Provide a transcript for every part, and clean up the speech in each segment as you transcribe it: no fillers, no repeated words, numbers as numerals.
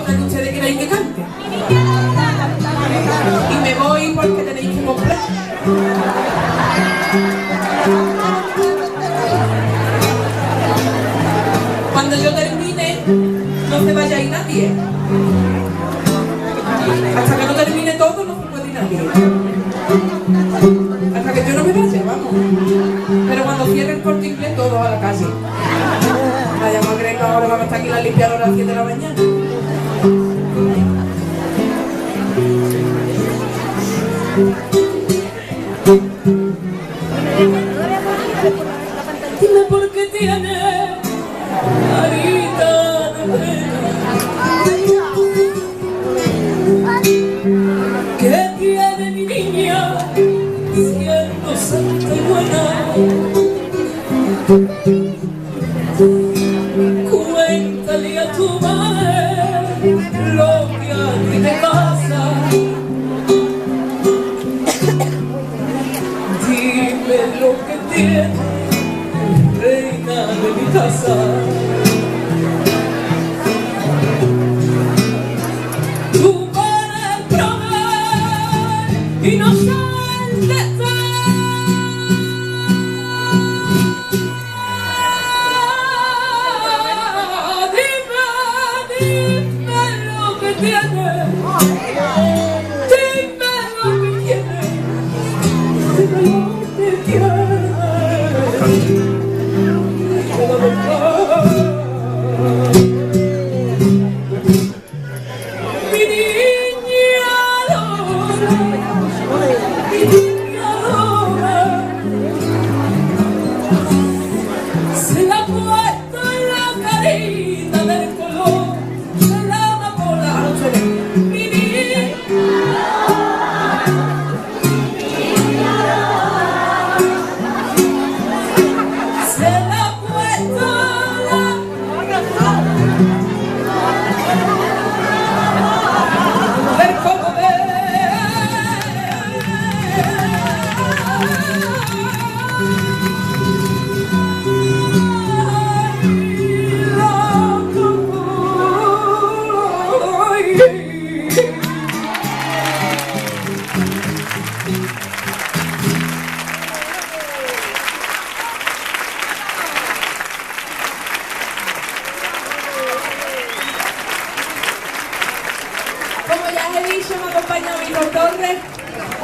otra que ustedes queréis que cante. Y me voy porque tenéis que comprar. Cuando yo termine, no se vaya a ir nadie. Hasta que no termine todo, no se puede ir nadie. Hasta que yo no me vaya, vamos. Pero cuando cierre el Corte Inglés, todos a la calle. Vaya, no creen que ahora vamos a estar aquí la limpiadora a las 7 de la mañana. Dime por qué tienes carita de pena. ¿Qué tiene mi niña siendo santa y buena? Cuéntale a tu madre lo que a ti te pasa. Dime lo que tiene, reina de mi casa. Tu padre prove inocente está. Dime lo que tiene. Dime lo que tiene. Dime lo que tiene.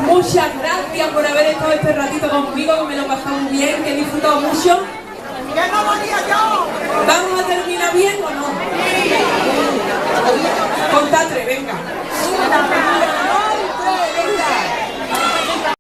Muchas gracias por haber estado este ratito conmigo, que me lo he pasado muy bien, que he disfrutado mucho. ¿Vamos a terminar bien o no? Contad tres, venga.